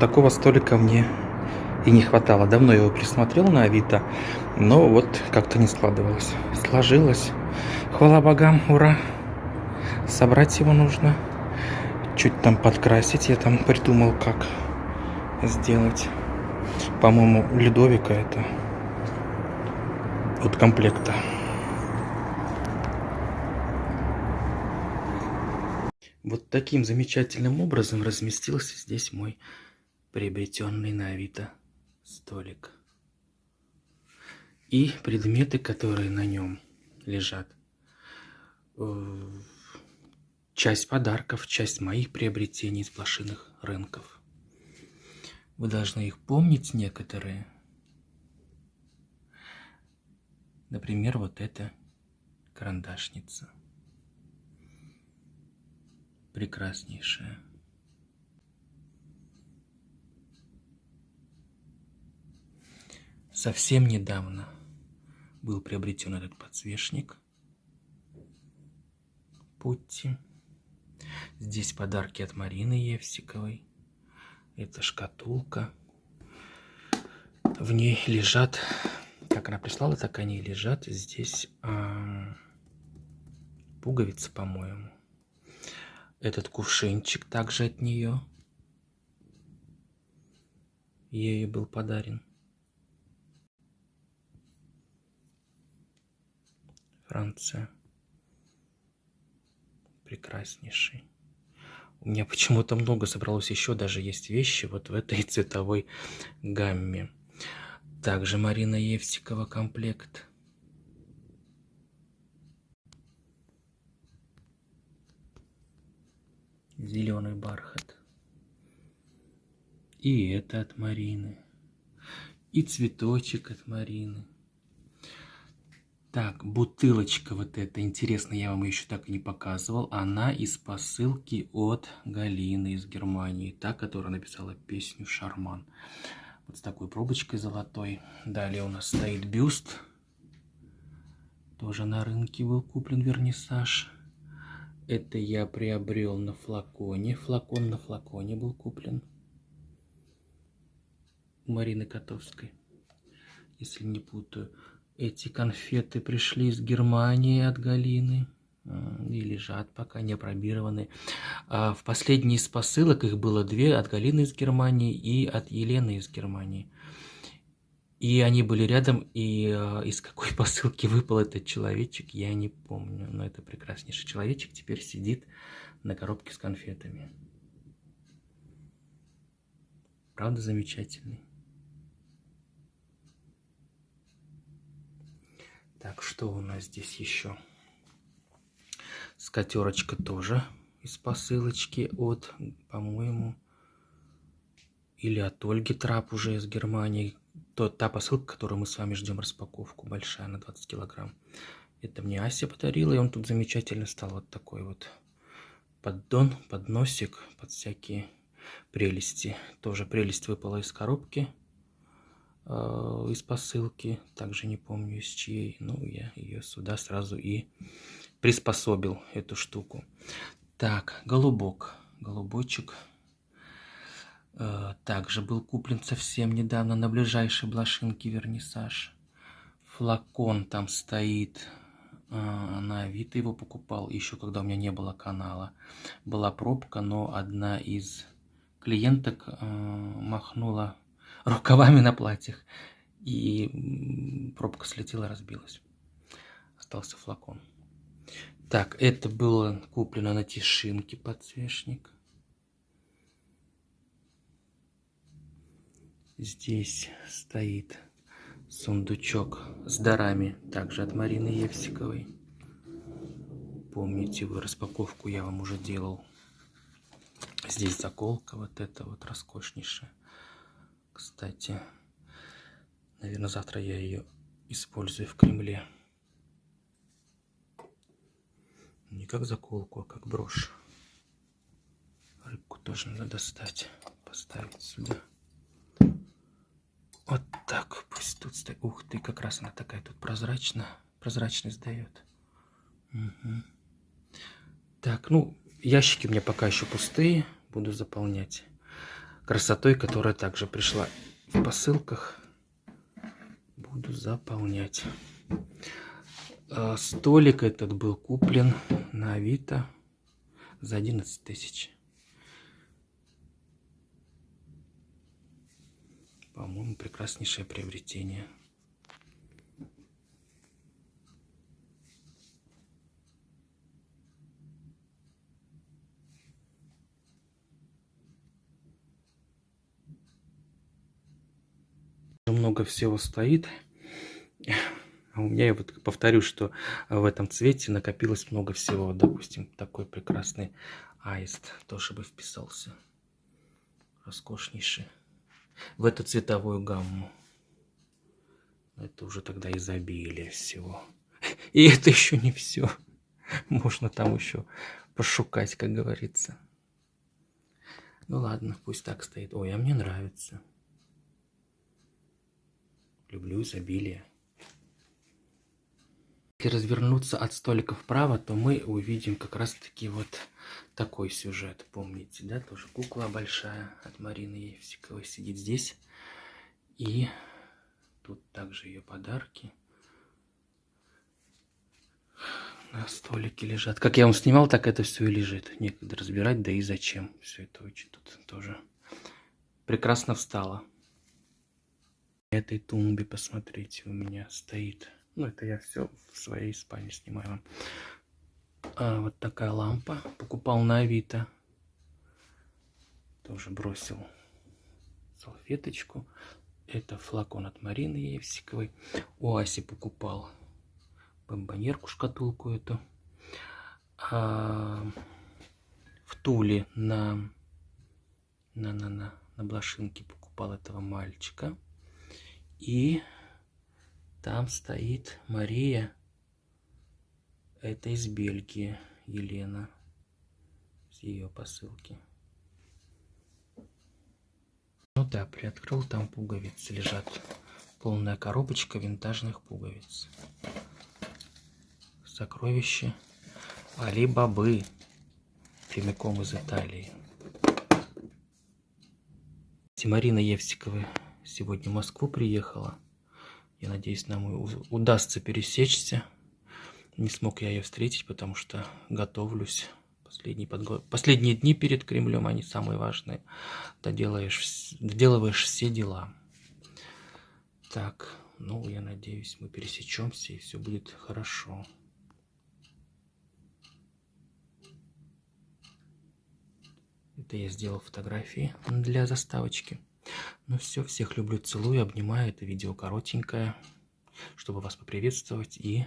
такого столика мне и не хватало. Давно его присмотрел на Авито, но вот как-то не складывалось. Сложилось. Хвала богам, ура! Собрать его нужно. Чуть там подкрасить. Я там придумал, как сделать. По-моему, Людовика это от комплекта. Вот таким замечательным образом разместился здесь мой приобретенный на Авито столик. И предметы, которые на нем лежат. Часть подарков, часть моих приобретений с блошиных рынков. Вы должны их помнить некоторые. Например, вот эта карандашница. Прекраснейшая. Совсем недавно был приобретен этот подсвечник Путти. Здесь подарки от Марины Евсиковой. Это шкатулка. В ней лежат, как она прислала, так они и лежат. Здесь пуговицы, по-моему. Этот кувшинчик также от нее. Ей был подарен. Франция. Прекраснейший. У меня почему-то много собралось еще, даже есть вещи вот в этой цветовой гамме. Также Марина Евсикова комплект. Зеленый бархат. И это от Марины. И цветочек от Марины. Так, бутылочка вот эта, интересно, я вам ее еще так и не показывал. Она из посылки от Галины из Германии. Та, которая написала песню «Шарман». Вот с такой пробочкой золотой. Далее у нас стоит бюст. Тоже на рынке был куплен вернисаж. Это я приобрел на флаконе. Флакон на флаконе был куплен. У Марины Котовской, если не путаю. Эти конфеты пришли из Германии от Галины и лежат пока не опробированы. В последней из посылок их было две, от Галины из Германии и от Елены из Германии. И они были рядом, и из какой посылки выпал этот человечек, я не помню. Но это прекраснейший человечек теперь сидит на коробке с конфетами. Правда, замечательный. Так, что у нас здесь еще? Скатерочка тоже из посылочки от, по-моему, или от Ольги Трап уже из Германии. Та посылка, которую мы с вами ждем распаковку, большая, на 20 килограмм. Это мне Ася подарила, и он тут замечательно стал. Вот такой вот поддон, подносик под всякие прелести. Тоже прелесть выпала из коробки. Из посылки, также не помню из чьей, но я ее сюда сразу и приспособил, эту штуку. Так, голубочек также был куплен совсем недавно на ближайшей блошинке вернисаж. Флакон там стоит, на Авито его покупал, еще когда у меня не было канала. Была пробка, но одна из клиенток махнула рукавами на платьях, и пробка слетела, разбилась. Остался флакон. Так, это было куплено на Тишинке подсвечник. Здесь стоит сундучок с дарами, также от Марины Евсиковой. Помните, вы распаковку я вам уже делал. Здесь заколка вот эта вот роскошнейшая. Кстати, наверное, завтра я ее использую в Кремле. Не как заколку, а как брошь. Рыбку тоже надо достать, поставить сюда. Вот так пусть тут стоит. Ух ты, как раз она такая тут прозрачность дает. Угу. Так, ну, ящики у меня пока еще пустые. Буду заполнять. красотой, которая также пришла в посылках. Буду заполнять. Столик этот был куплен на Авито за 11 тысяч. По-моему, прекраснейшее приобретение. Много всего стоит. А у меня, я вот повторю, что в этом цвете накопилось много всего. Допустим, такой прекрасный аист тоже бы вписался. Роскошнейший. В эту цветовую гамму. Это уже тогда изобилие всего. И это еще не все. Можно там еще пошукать, как говорится. Ну ладно, пусть так стоит. Ой, а мне нравится. Люблю изобилие. Если развернуться от столика вправо, то мы увидим как раз таки вот такой сюжет. Помните, да? Тоже кукла большая от Марины Евсиковой сидит здесь. И тут также ее подарки на столике лежат. Как я вам снимал, так это все и лежит. Некогда разбирать, да и зачем. Все это очень тут тоже прекрасно встало. На этой тумбе, посмотрите, у меня стоит. Ну, это я все в своей спальне снимаю. Вот такая лампа. Покупал на Авито. Тоже бросил салфеточку. Это флакон от Марины Евсиковой. У Аси покупал бомбоньерку, шкатулку эту. В Туле на блошинке покупал этого мальчика. И там стоит Мария. Это из Бельгии, Елена. С ее посылки. Ну да, приоткрыл, там пуговицы лежат. Полная коробочка винтажных пуговиц. Сокровище Али-Бабы. Прямиком из Италии. Марина Евсикова сегодня в Москву приехала. Я надеюсь, нам удастся пересечься. Не смог я ее встретить, потому что готовлюсь. Последние дни перед Кремлем, они самые важные. Доделываешь все дела. Так, ну, я надеюсь, мы пересечемся и все будет хорошо. Это я сделал фотографии для заставочки. Ну все, всех люблю, целую, обнимаю. Это видео коротенькое, чтобы вас поприветствовать и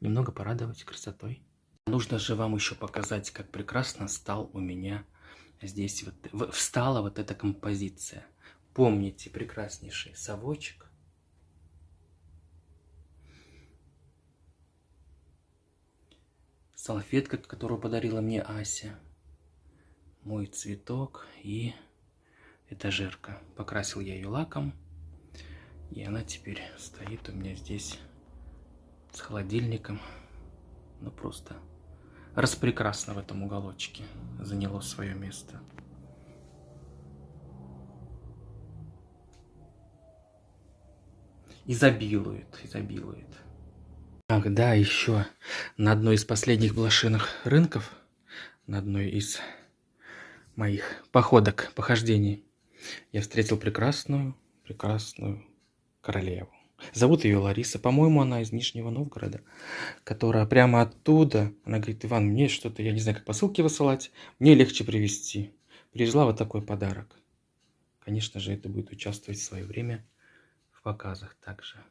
немного порадовать красотой. Нужно же вам еще показать, как прекрасно стал у меня здесь встала вот эта композиция. Помните, прекраснейший совочек. Салфетка, которую подарила мне Ася. Мой цветок и этажерка. Покрасил я ее лаком. И она теперь стоит у меня здесь с холодильником. Ну просто распрекрасно в этом уголочке. Заняло свое место. Изобилует, изобилует. Ах, да, еще на одной из последних блошиных рынков, на одной из моих похождений, я встретил прекрасную королеву. Зовут ее Лариса. По-моему, она из Нижнего Новгорода, которая прямо оттуда. Она говорит: Иван, мне что-то, я не знаю, как посылки высылать, мне легче привезти. Привезла вот такой подарок. Конечно же, это будет участвовать в свое время в показах также.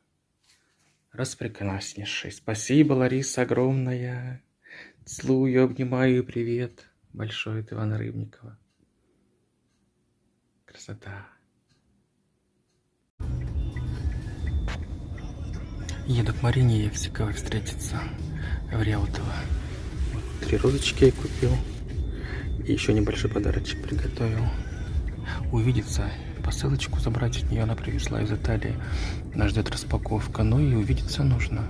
Распрекраснейший. Спасибо, Лариса, огромное. Целую, обнимаю, привет. Большой от Ивана Рыбникова. Красота. Еду к Марине Евсиковой встретиться в Реутово. Вот 3 розочки я купил. И еще небольшой подарочек приготовил. Увидеться, посылочку забрать от нее, она привезла из Италии. Нас ждет распаковка, но и увидеться нужно.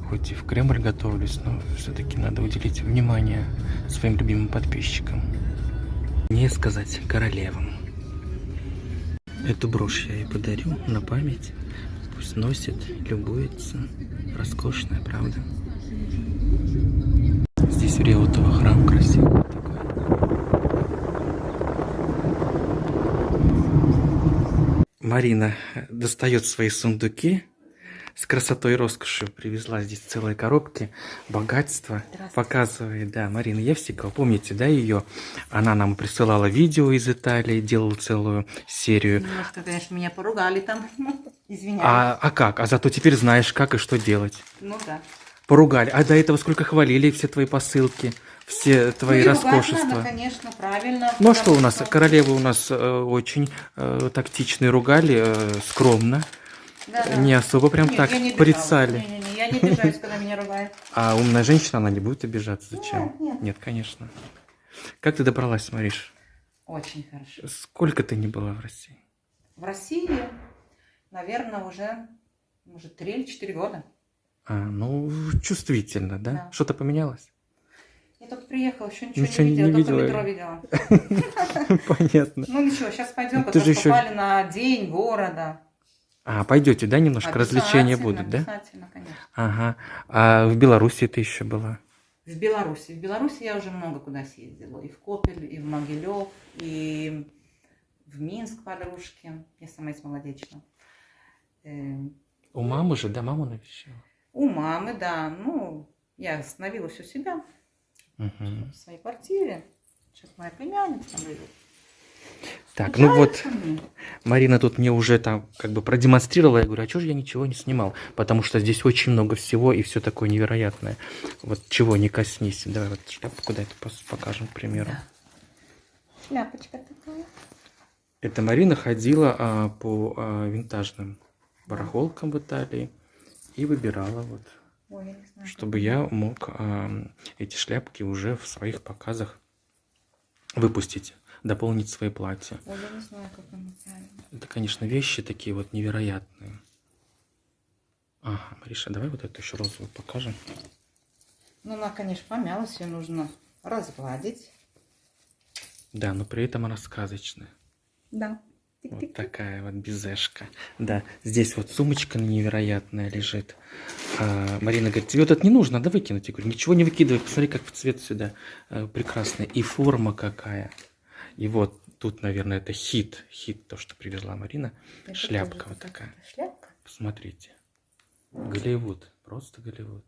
Хоть и в Кремль готовлюсь, но все-таки надо уделить внимание своим любимым подписчикам. Не сказать королевам. Эту брошь я ей подарю на память. Пусть носит, любуется. Роскошная, правда? Здесь в Реутово храм красивый такой. Марина достает свои сундуки. С красотой и роскошью привезла здесь целые коробки, богатство показывает, да, Марина Евсикова, помните, да, ее? Она нам присылала видео из Италии, делала целую серию. Немножко, конечно, меня поругали там, извиняюсь. А как? А зато теперь знаешь, как и что делать. Ну да. Поругали. А до этого сколько хвалили все твои посылки, все твои роскошества. Надо, конечно, правильно. Ну а что у нас? Королевы у нас очень тактичные, ругали, скромно. Да, да. Не особо прям Нет, так я не порицали. Не, я не обижаюсь, когда меня ругают. А умная женщина, она не будет обижаться? Зачем? Нет, нет. Нет, конечно. Как ты добралась, Мариш? Очень хорошо. Сколько ты не была в России? В России, наверное, уже, может, 3 или 4 года. Ну, чувствительно, да? Да. Что-то поменялось? Я только приехала, еще ничего Ничего не видела, не только видела. метро видела. Понятно. Ну ничего, сейчас пойдем, Ты как же раз еще- попали на день города. Пойдете, да, немножко? Развлечения будут, да? Обязательно, конечно. Ага. А в Беларуси ты еще была? В Беларуси. В Беларуси я уже много куда съездила. И в Копель, и в Могилев, и в Минск подружки. Я сама из Молодечного. У мамы же, да, маму навещала? У мамы, да. Ну, я остановилась у себя в своей квартире. Сейчас моя племянница там живет. Так, ну вот, Нравится мне. Марина тут мне уже там как бы продемонстрировала. Я говорю, а чего же я ничего не снимал? Потому что здесь очень много всего и все такое невероятное. Вот чего не коснись. Давай вот шляпу куда-то покажем, к примеру. Да. Шляпочка такая. Это Марина ходила по винтажным барахолкам в Италии и выбирала вот, Ой, я не знаю, чтобы я мог эти шляпки уже в своих показах выпустить, дополнить свои платья. Ой, я не знаю, как она правильно. Это, конечно, вещи такие вот невероятные. Ага, Мариша, давай вот эту еще розовую покажем. Ну, она, конечно, помялась, ее нужно разгладить. Да, но при этом она сказочная. Да. Вот такая вот безешка. Да, здесь вот сумочка невероятная лежит. Марина говорит, тебе вот это не нужно, надо выкинуть. Я говорю, ничего не выкидывай, посмотри, как в цвет сюда прекрасный. И форма какая. И вот тут, наверное, это хит. Хит, то, что привезла Марина. Это Шляпка тоже вот такая. Шляпка? Посмотрите. Голливуд. Просто Голливуд.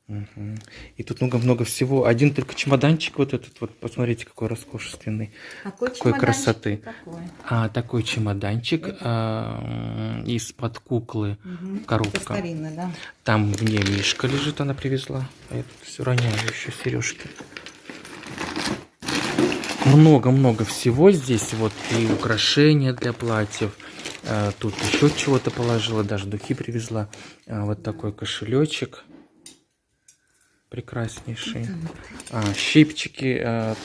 Угу. И тут много-много всего. Один только чемоданчик вот этот вот. Посмотрите, какой роскошественный. Какой красоты. Такой? Такой чемоданчик из-под куклы. Коробка. Старинный, да? Там в ней мишка лежит, она привезла. А я тут все роняю еще сережки. Много-много всего здесь. Вот и украшения для платьев. Тут еще чего-то положила. Даже духи привезла. Вот такой кошелечек. Прекраснейший. Щипчики.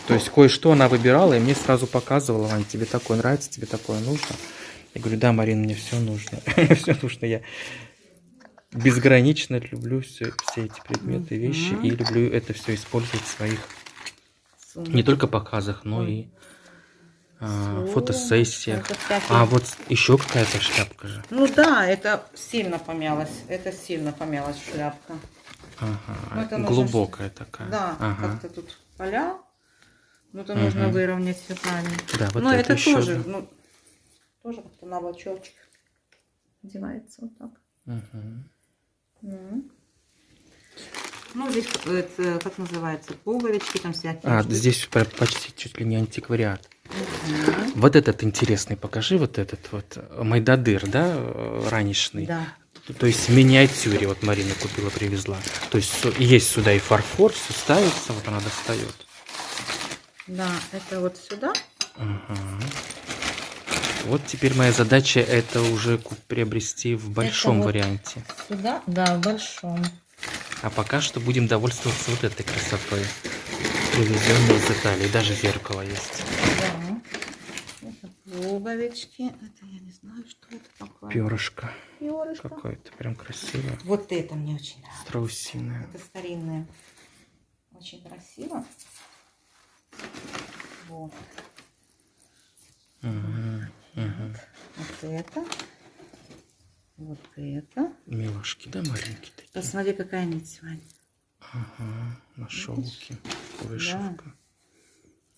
То есть кое-что она выбирала и мне сразу показывала. Вань, тебе такое нравится, тебе такое нужно? Я говорю, да, Марина, мне все нужно. Все нужно. Я безгранично люблю все эти предметы, вещи. И люблю это все использовать в своих не только показах, но и фотосессиях. Вот еще какая-то шляпка же. Ну да, это сильно помялась. Это сильно помялась шляпка. Ага, это глубокая такая. Да, ага. как-то тут поля. Ну, то нужно выровнять все правильно. Да, вот но это еще тоже, тоже как-то на бочочек одевается вот так. Ну, здесь, это, как называется, пуговички там всякие. Здесь почти чуть ли не антиквариат. Вот этот интересный, покажи вот этот вот Майдадыр, да, ранешный. Да. То есть в миниатюре, вот Марина купила, привезла. То есть есть сюда и фарфор, все ставится, вот она достает. Да, это вот сюда. Вот теперь моя задача это уже приобрести в большом варианте. Сюда, да, в большом. А пока что будем довольствоваться вот этой красотой, привезенной из Италии. Даже зеркало есть. Да. Это пуговички. Это я не знаю, что это такое. Перышко. Перышко. Какое-то прям красивое. Вот это мне очень нравится. Страусиное. Это старинное. Очень красиво. Вот. Мгм, мгм. Вот это. Вот это. Милашки, да, маленькие такие? Посмотри, какая нить, Вань. Ага, на шелке, Да. вышивка,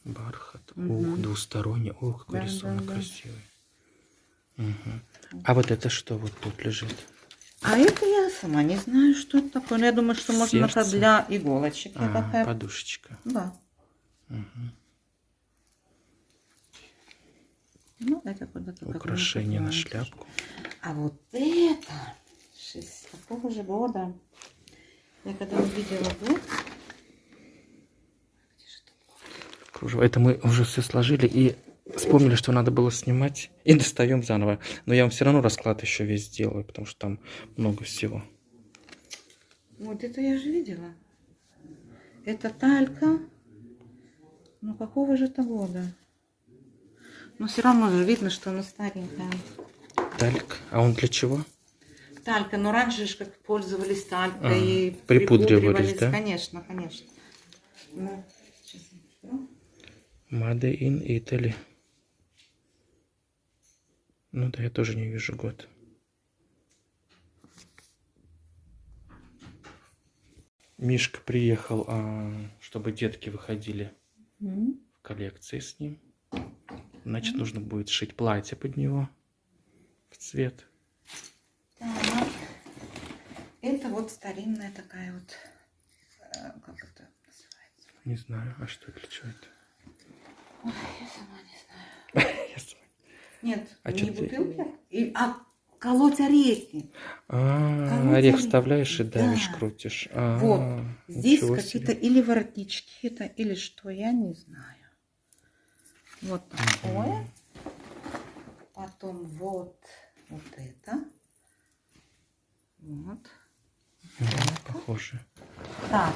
бархат. Мгм. Ух, двусторонний. Ох, какой Да, рисунок да, да. красивый. Мгм. А вот это что вот тут лежит? А это я сама не знаю, что это такое. Но я думаю, что можно это Сердце? для иголочек. А, Такая. подушечка. Да. Мгм. Ну, это куда-то как Украшение на бы шляпку. А вот это какого же года? Я когда увидела год. Где же это? Кружево. Это мы уже все сложили и вспомнили, что надо было снимать. И достаем заново. Но я вам все равно расклад еще весь сделаю, потому что там много всего. Вот это я же видела. Это талька. Ну какого же это года? Но все равно же видно, что она старенькая. Тальк. А он для чего? Талька, но раньше же как пользовались талькой и припудривались, да? Конечно, конечно. Ну, сейчас я открою. Made in Italy. Ну да, я тоже не вижу год. Мишка приехал, чтобы детки выходили М. в коллекции с ним. Значит, нужно будет шить платье под него в цвет. Так. Это вот старинная такая вот, как это называется? Не знаю, а что для чего это? Ой, я сама не знаю. Я сама- Нет, А не чё ты- бутылки, колоть орехи. Колоть Орех орехи. вставляешь и давишь, Да. крутишь. Вот, здесь ничего какие-то себе. или воротнички это, или что, я не знаю. Вот такое. Потом вот это. Вот. Похоже. Так,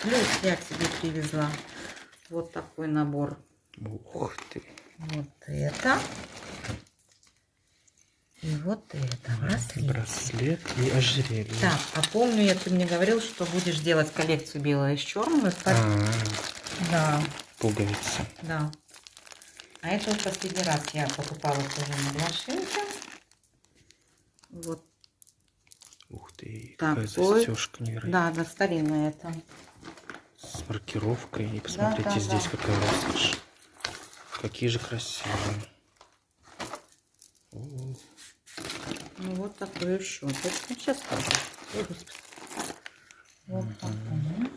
плюс я тебе привезла вот такой набор. Ух ты. Вот это. И вот это. Браслет. Браслет и ожерелье. Так, а помню, ты мне говорил, что будешь делать коллекцию белое с черным. Да, Пуговицы. да. А это вот последний раз я покупала тоже на блошинке. Вот Ух ты, такой. какая застежка невероятная. Да, старинная это. С маркировкой. И посмотрите, да, здесь да. какая роскошь. Какие же красивые. О, Ну вот такой еще. Сейчас скажу. Ой, Господи. Вот такой.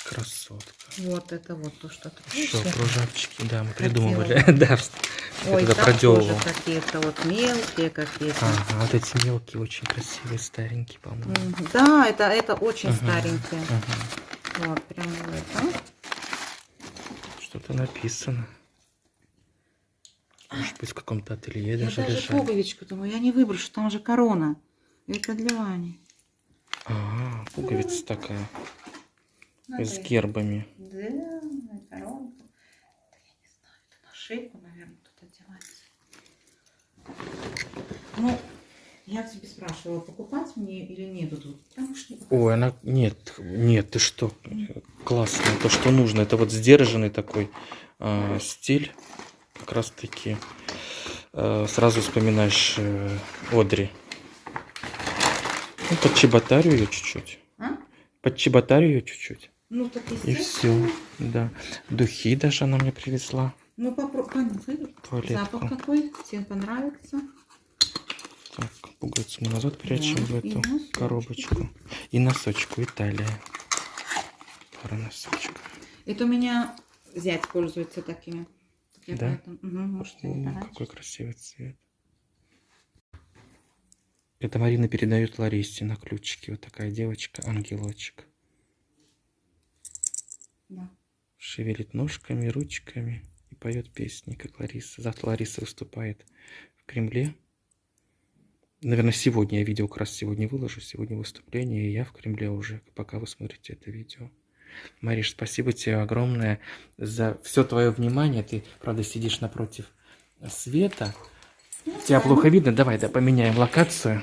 красотка. Вот это вот то, что ты Еще кружавчики, да, мы Хотела. придумывали. Да, Ой, я туда там проделывал. тоже какие-то вот мелкие какие-то. Ага, вот эти мелкие, очень красивые, старенькие, по-моему. Да, это очень Ага, старенькие. ага. Вот, прям это. Что-то написано. Может быть, в каком-то ателье Я даже даже лежали. пуговичку думаю, я не выброшу, там же корона. Это для Вани. Пуговица такая. Надо С их- гербами. Да, на коронку. Да я не знаю, это на шейку, наверное, тут одевается. Ну, я тебе спрашивала, покупать мне или нет тут? Потому что... Ой, она... Нет, ты что? Классно, то, что нужно. Это вот сдержанный такой стиль. Как раз таки сразу вспоминаешь Одри. Ну, подчеботарю ее чуть-чуть. Подчеботарю ее чуть-чуть. Ну, так И все. Да. Духи даже она мне привезла. Ну, попробуй. Туалетку. Запах какой? Тебе понравится? Так, пуговицу мы назад прячем в и эту носочки. коробочку. И носочку Италия. Пара носочков. Это у меня зять пользуется такими. Я Да? поэтому... может, и раньше. Какой красивый цвет. Это Марина передает Ларисе на ключике. Вот такая девочка, ангелочек. Да. Шевелит ножками, ручками и поет песни, как Лариса. Завтра Лариса выступает в Кремле. Наверное, сегодня я видео как раз сегодня выложу. Сегодня выступление, и я в Кремле уже, пока вы смотрите это видео. Мариш, спасибо тебе огромное за все твое внимание. Ты, правда, сидишь напротив света. Тебя плохо видно. Давай, поменяем локацию.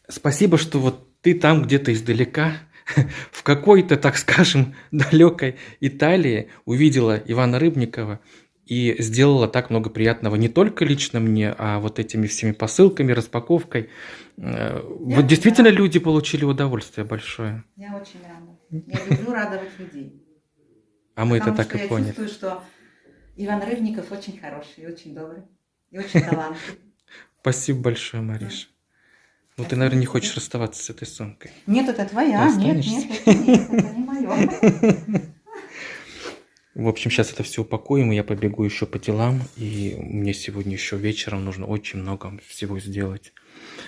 Спасибо, что вот ты там где-то издалека, в какой-то, так скажем, далекой Италии увидела Ивана Рыбникова и сделала так много приятного не только лично мне, а вот этими всеми посылками, распаковкой. Вот действительно рада. люди получили удовольствие большое. Я очень рада. Я люблю радовать людей. А мы это Потому так что и я поняли. чувствую, что Иван Рыбников очень хороший, и очень добрый, и очень талантливый. Спасибо большое, Мариша. Ну, ты, Спасибо наверное, не тебе. хочешь расставаться с этой сумкой. Нет, это твоя. Ты Нет, останешься? это не мое. В общем, сейчас это все упакуем, и я побегу еще по делам. И мне сегодня еще вечером нужно очень много всего сделать.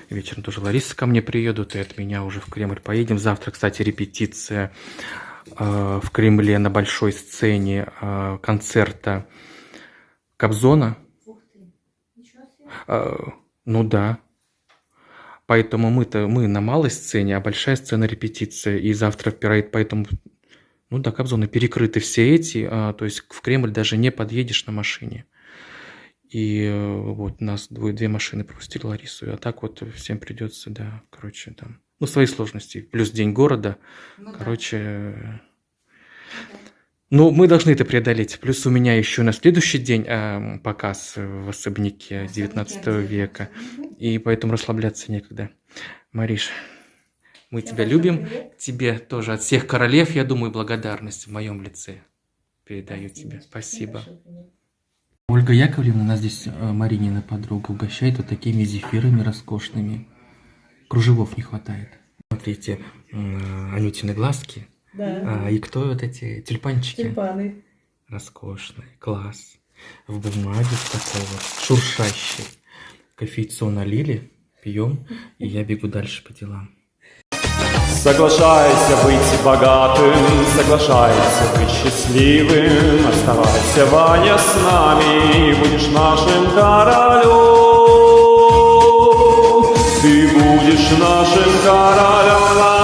Вечером тоже Лариса ко мне приедут, и от меня уже в Кремль поедем. Завтра, кстати, репетиция в Кремле на большой сцене концерта Кобзона. Ух ты, ничего себе. Ну да. Поэтому мы на малой сцене, а большая сцена репетиция. И завтра поэтому... Ну да, Кобзоны перекрыты все эти, то есть в Кремль даже не подъедешь на машине. И вот нас две машины пропустили Ларису, а так вот всем придется, да, короче, там, ну, свои сложности, плюс день города, Ну да. короче, ну, мы должны это преодолеть. Плюс у меня еще на следующий день показ в особняке 19 века, и поэтому расслабляться некогда. Мариш, мы Всем тебя большой любим. привет. Тебе тоже от всех королев, я думаю, благодарность в моем лице передаю Спасибо. тебе. Всем Спасибо. большой привет. Ольга Яковлевна, у нас здесь Маринина подруга, угощает вот такими зефирами роскошными. Кружевов не хватает. Смотрите, Анютины глазки. Да, И кто вот эти тюльпанчики? тюльпаны. Роскошные. Класс. В бумаге такой вот шуршащий. Кофейцо налили, пьем, и я бегу дальше по делам. Соглашайся быть богатым, соглашайся быть счастливым. Оставайся, Ваня, с нами, будешь нашим королем. Ты будешь нашим королем.